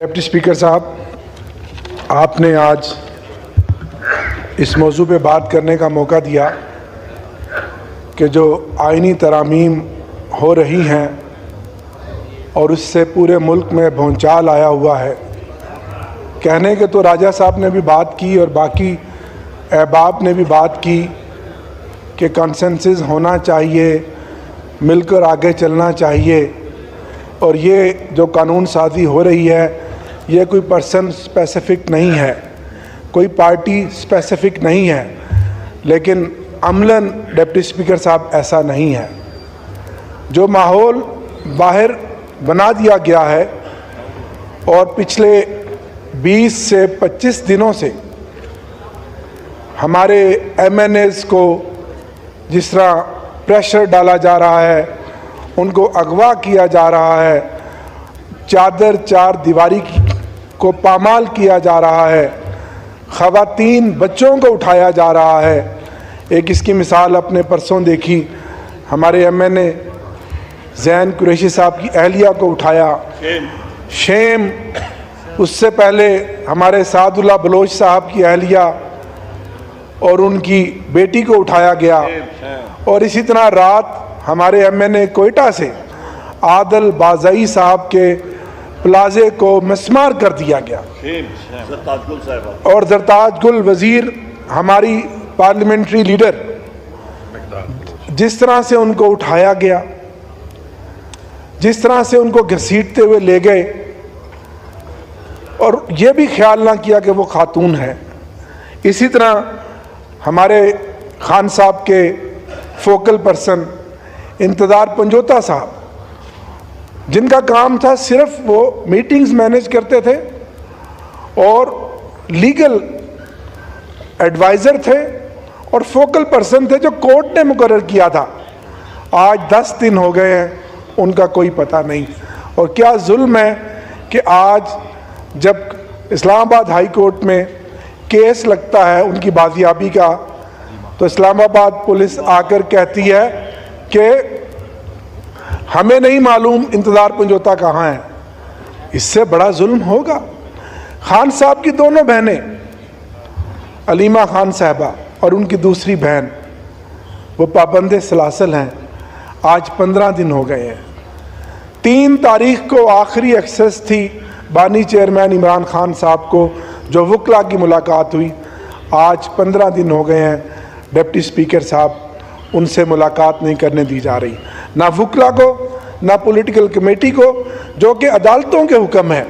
Deputy speaker साहब, आपने आज इस मौजू पे बात करने का मौका दिया कि जो आइनी तरामीम हो रही हैं और उससे पूरे मुल्क में भौचाल आया हुआ है। कहने के तो राजा साहब ने भी बात की और बाकी अहबाब ने भी बात की कि कंसेंसस होना चाहिए, मिलकर आगे चलना चाहिए। और ये जो कानून साजी हो रही है ये कोई पर्सन स्पेसिफिक नहीं है, कोई पार्टी स्पेसिफिक नहीं है, लेकिन अमलन डिप्टी स्पीकर साहब ऐसा नहीं है। जो माहौल बाहर बना दिया गया है और पिछले 20 से 25 दिनों से हमारे MNAs को जिस तरह प्रेशर डाला जा रहा है, उनको अगवा किया जा रहा है, चार दीवारी को पामाल किया जा रहा है, ख़वातीन बच्चों को उठाया जा रहा है। एक इसकी मिसाल अपने परसों देखी, हमारे MNA ज़ैन कुरैशी साहब की अहलिया को उठाया, शेम। उससे पहले हमारे सादुल्ला बलोच साहब की अहलिया और उनकी बेटी को उठाया गया। और इसी तरह रात हमारे MNA कोयटा से आदल बाज़ई साहब के प्लाजे को मिसमार कर दिया गया। और जरताज गुल वज़ीर हमारी पार्लियामेंट्री लीडर, जिस तरह से उनको उठाया गया, जिस तरह से उनको घसीटते हुए ले गए और ये भी ख्याल ना किया कि वो खातून है। इसी तरह हमारे खान साहब के फोकल पर्सन इंतज़ार पंजोता साहब, जिनका काम था सिर्फ वो मीटिंग्स मैनेज करते थे और लीगल एडवाइज़र थे और फोकल पर्सन थे जो कोर्ट ने मुकर्रर किया था। आज 10 दिन हो गए हैं, उनका कोई पता नहीं। और क्या जुल्म है कि आज जब इस्लामाबाद हाई कोर्ट में केस लगता है उनकी बाजियाबी का, तो इस्लामाबाद पुलिस आकर कहती है कि हमें नहीं मालूम इंतज़ार पंजोता कहाँ है। इससे बड़ा जुल्म होगा। खान साहब की दोनों बहनें, अलीमा खान साहबा और उनकी दूसरी बहन, वो पाबंदे सलासल हैं। आज 15 दिन हो गए हैं। 3 तारीख को आखिरी एक्सेस थी बानी चेयरमैन इमरान खान साहब को, जो वकला की मुलाकात हुई। आज 15 दिन हो गए हैं, डिप्टी स्पीकर साहब उनसे मुलाकात नहीं करने दी जा रही, ना वकला को ना पॉलिटिकल कमेटी को, जो कि अदालतों के हुक्म है।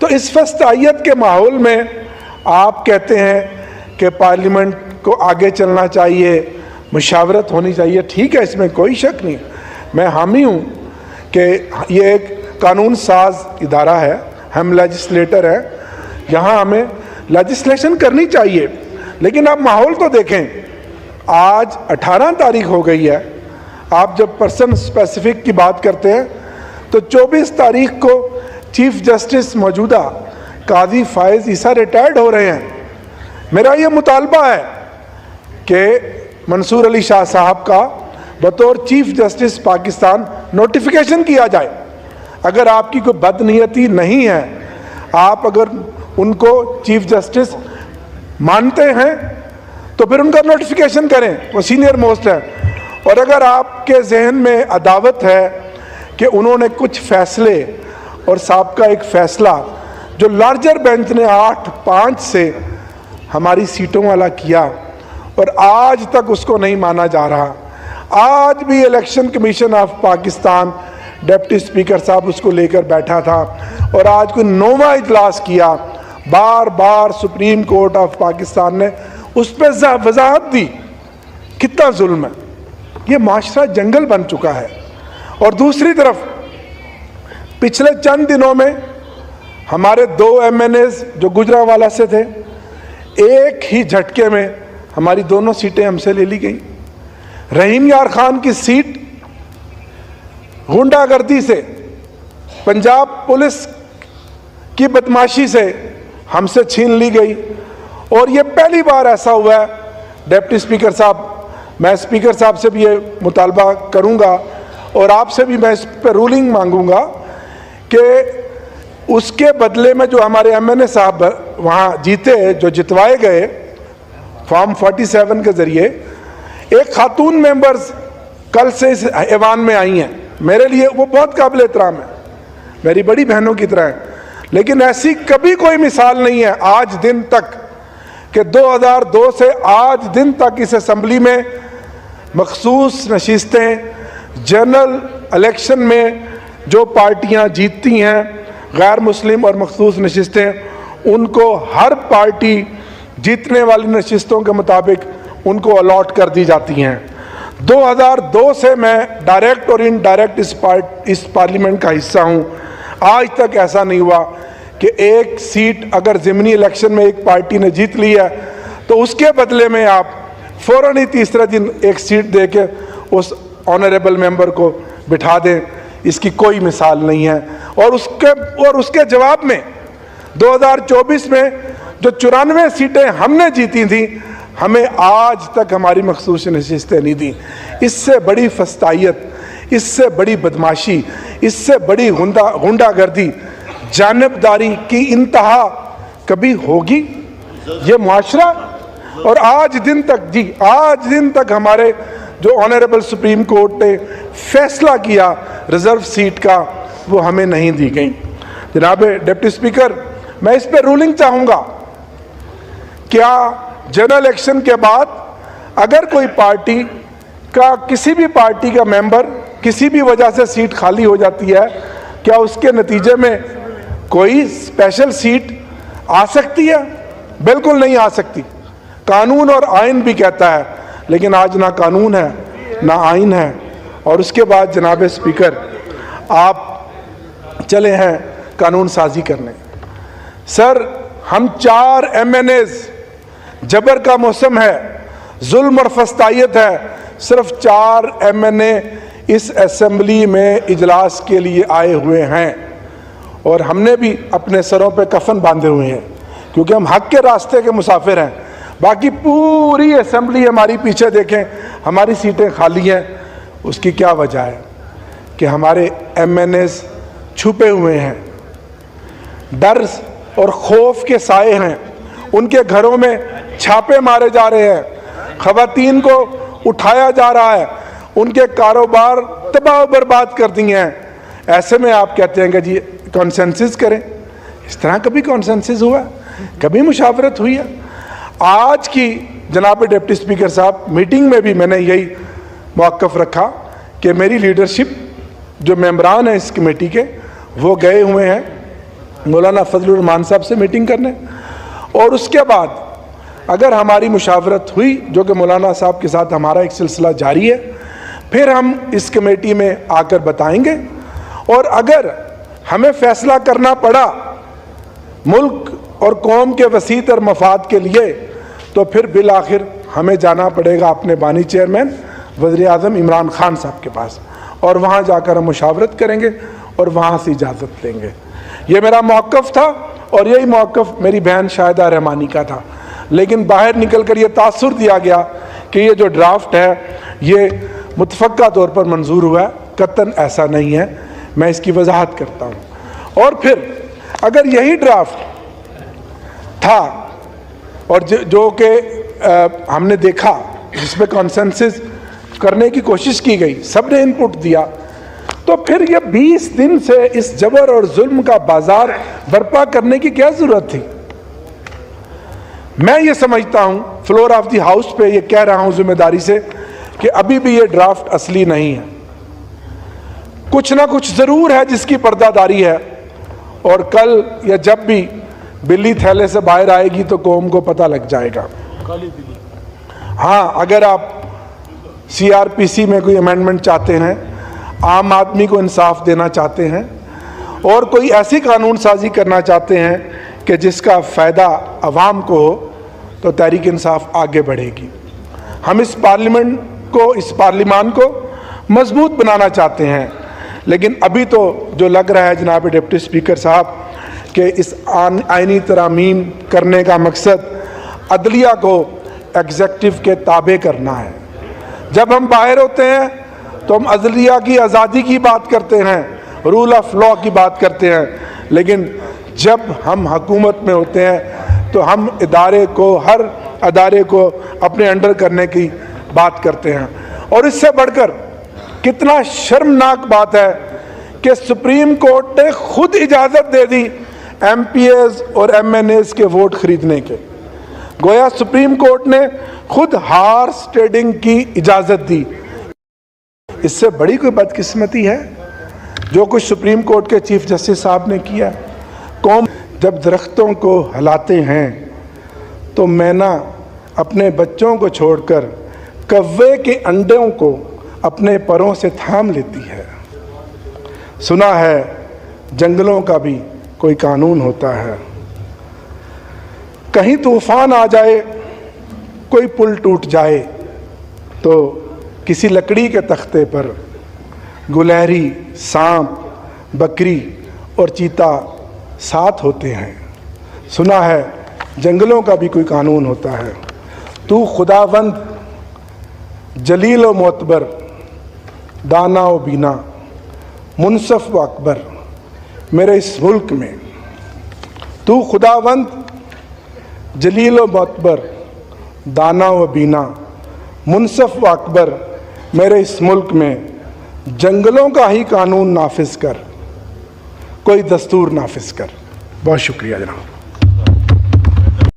तो इस फस्तायत के माहौल में आप कहते हैं कि पार्लियामेंट को आगे चलना चाहिए, मुशावरत होनी चाहिए। ठीक है, इसमें कोई शक नहीं। मैं हामी हूँ कि ये एक कानून साज इदारा है, हम लेजिस्लेटर हैं, यहाँ हमें लेजिस्लेशन करनी चाहिए। लेकिन आप माहौल तो देखें। आज 18 तारीख हो गई है। आप जब पर्सन स्पेसिफिक की बात करते हैं तो 24 तारीख को चीफ जस्टिस मौजूदा काजी फायज़ ईसा रिटायर्ड हो रहे हैं। मेरा ये मुतालबा है कि मंसूर अली शाह साहब का बतौर चीफ जस्टिस पाकिस्तान नोटिफिकेशन किया जाए। अगर आपकी कोई बदनीयती नहीं है, आप अगर उनको चीफ जस्टिस मानते हैं तो फिर उनका नोटिफिकेशन करें, वो सीनियर मोस्ट है। और अगर आपके जहन में अदावत है कि उन्होंने कुछ फैसले और साहब का एक फ़ैसला जो लार्जर बेंच ने 8-5 से हमारी सीटों वाला किया और आज तक उसको नहीं माना जा रहा, आज भी election commission of Pakistan deputy speaker साहब उसको लेकर बैठा था और आज कोई 9वां इजलास किया, बार बार सुप्रीम कोर्ट ऑफ पाकिस्तान ने उस पर वजाहत दी। कितना जुल्म है। ये माशरा जंगल बन चुका है। और दूसरी तरफ पिछले चंद दिनों में हमारे 2 MNAs जो गुजरांवाला से थे, एक ही झटके में हमारी दोनों सीटें हमसे ले ली गई। रहीम यार खान की सीट गुंडागर्दी से, पंजाब पुलिस की बदमाशी से हमसे छीन ली गई। और ये पहली बार ऐसा हुआ है। डिप्टी स्पीकर साहब, मैं स्पीकर साहब से भी ये मुतालबा करूंगा और आपसे भी मैं इस पर रूलिंग मांगूंगा कि उसके बदले में जो हमारे एमएनए साहब वहाँ जीते, जो जितवाए गए फॉर्म 47 के जरिए, एक खातून मेंबर्स कल से इस ऐवान में आई हैं। मेरे लिए वो बहुत काबिल एहतराम है, मेरी बड़ी बहनों की तरह है, लेकिन ऐसी कभी कोई मिसाल नहीं है आज दिन तक कि 2002 से आज दिन तक इस असेंबली में मखसूस नशिस्तें, जनरल इलेक्शन में जो पार्टियां जीतती हैं गैर मुस्लिम और मखसूस नशिस्तें, उनको हर पार्टी जीतने वाली नशिस्तों के मुताबिक उनको अलॉट कर दी जाती हैं। 2002 से मैं डायरेक्ट और इनडायरेक्ट इस पार्लियामेंट का हिस्सा हूं। आज तक ऐसा नहीं हुआ कि एक सीट अगर ज़िमनी इलेक्शन में एक पार्टी ने जीत ली है तो उसके बदले में आप फ़ौरन ही तीसरे दिन एक सीट दे के उस ऑनरेबल मेंबर को बिठा दें। इसकी कोई मिसाल नहीं है। और उसके जवाब में 2024 में जो 94 सीटें हमने जीती थी, हमें आज तक हमारी मखसूस नशिस्तें नहीं दी। इससे बड़ी फस्तायत, इससे बड़ी बदमाशी, इससे बड़ी गुंडागर्दी, जानबदारी की इंतहा कभी होगी ये मुआशरा? और आज दिन तक हमारे जो ऑनरेबल सुप्रीम कोर्ट ने फैसला किया रिजर्व सीट का, वो हमें नहीं दी गई। जनाब डिप्टी स्पीकर, मैं इस पर रूलिंग चाहूँगा। क्या जनरल इलेक्शन के बाद अगर कोई पार्टी का, किसी भी पार्टी का मेंबर किसी भी वजह से सीट खाली हो जाती है, क्या उसके नतीजे में कोई स्पेशल सीट आ सकती है? बिल्कुल नहीं आ सकती। कानून और आइन भी कहता है, लेकिन आज ना कानून है ना आइन है। और उसके बाद जनाब स्पीकर, आप चले हैं कानून साजी करने। सर, हम 4 MNAs, जबर का मौसम है, जुल्म और फस्तायत है, सिर्फ 4 MNA इस असेंबली में इजलास के लिए आए हुए हैं। और हमने भी अपने सरों पे कफन बांधे हुए हैं, क्योंकि हम हक के रास्ते के मुसाफिर हैं। बाकी पूरी असेंबली हमारी पीछे देखें, हमारी सीटें खाली हैं। उसकी क्या वजह है? कि हमारे MNAs छुपे हुए हैं, डर और खौफ के साए हैं, उनके घरों में छापे मारे जा रहे हैं, खवातीन को उठाया जा रहा है, उनके कारोबार तबाह बर्बाद कर दिए हैं। ऐसे में आप कहते हैं कि जी कॉन्सेंसस करें। इस तरह कभी कॉन्सेंसस हुआ? कभी मुशावरत हुई है? आज की जनाब डिप्टी स्पीकर साहब मीटिंग में भी मैंने यही मौक़िफ़ रखा कि मेरी लीडरशिप, जो मेंबरान हैं इस कमेटी के, वो गए हुए हैं मौलाना फजलुर रहमान साहब से मीटिंग करने। और उसके बाद अगर हमारी मुशावरत हुई, जो कि मौलाना साहब के साथ हमारा एक सिलसिला जारी है, फिर हम इस कमेटी में आकर बताएंगे। और अगर हमें फैसला करना पड़ा मुल्क और कौम के वसीतर मफाद के लिए, तो फिर बिल आखिर हमें जाना पड़ेगा अपने बानी चेयरमैन वज़ीर आज़म इमरान खान साहब के पास, और वहाँ जाकर हम मुशावरत करेंगे और वहाँ से इजाज़त लेंगे। ये मेरा मौक़िफ़ था और यही मौक़िफ़ मेरी बहन शाहिदा रहमानी का था। लेकिन बाहर निकल कर ये तासुर दिया गया कि ये जो ड्राफ्ट है ये मुतफ़क्का तौर पर मंजूर हुआ है। कतन ऐसा नहीं है, मैं इसकी वजाहत करता हूँ। और फिर अगर यही ड्राफ्ट था और जो कि हमने देखा, जिसमें कॉन्सेंसस करने की कोशिश की गई, सब ने इनपुट दिया, तो फिर ये 20 दिन से इस जबर और जुल्म का बाजार बर्पा करने की क्या जरूरत थी? मैं ये समझता हूं, फ्लोर ऑफ द हाउस पे ये कह रहा हूं जिम्मेदारी से, कि अभी भी ये ड्राफ्ट असली नहीं है। कुछ ना कुछ जरूर है जिसकी पर्दादारी है, और कल या जब भी बिल्ली थैले से बाहर आएगी तो कौम को पता लग जाएगा। हाँ, अगर आप CRPC में कोई अमेंडमेंट चाहते हैं, आम आदमी को इंसाफ देना चाहते हैं, और कोई ऐसी कानून साजी करना चाहते हैं कि जिसका फ़ायदा अवाम को हो, तो तहरीक इंसाफ आगे बढ़ेगी। हम इस पार्लियामान को मजबूत बनाना चाहते हैं। लेकिन अभी तो जो लग रहा है जनाब डिप्टी स्पीकर साहब कि इस आइनी तरामीम करने का मकसद अदलिया को एग्जेक्टिव के ताबे करना है। जब हम बाहर होते हैं तो हम अदलिया की आज़ादी की बात करते हैं, रूल ऑफ लॉ की बात करते हैं, लेकिन जब हम हुकूमत में होते हैं तो हम इदारे को, हर अदारे को अपने अंडर करने की बात करते हैं। और इससे बढ़कर कितना शर्मनाक बात है कि सुप्रीम कोर्ट ने खुद इजाज़त दे दी एमपीएस और एमएनएस के वोट खरीदने के। गोया सुप्रीम कोर्ट ने खुद हॉर्स ट्रेडिंग की इजाज़त दी। इससे बड़ी कोई बदकिस्मती है जो कुछ सुप्रीम कोर्ट के चीफ जस्टिस साहब ने किया। कौम जब दरख्तों को हिलाते हैं तो मैना अपने बच्चों को छोड़कर कव्वे के अंडों को अपने परों से थाम लेती है। सुना है जंगलों का भी कोई कानून होता है। कहीं तूफान आ जाए, कोई पुल टूट जाए तो किसी लकड़ी के तख्ते पर गुलहरी, सांप, बकरी और चीता साथ होते हैं। सुना है जंगलों का भी कोई कानून होता है। तू खुदावंद जलील व मोतबर, दाना व बीना, मुनसफ व अकबर मेरे इस मुल्क में। तू खुदावंद जलील व मोतबर, दाना व बीना, मुनसफ व अकबर मेरे इस मुल्क में जंगलों का ही कानून नाफिज कर, कोई दस्तूर नाफिज कर। बहुत शुक्रिया जनाब।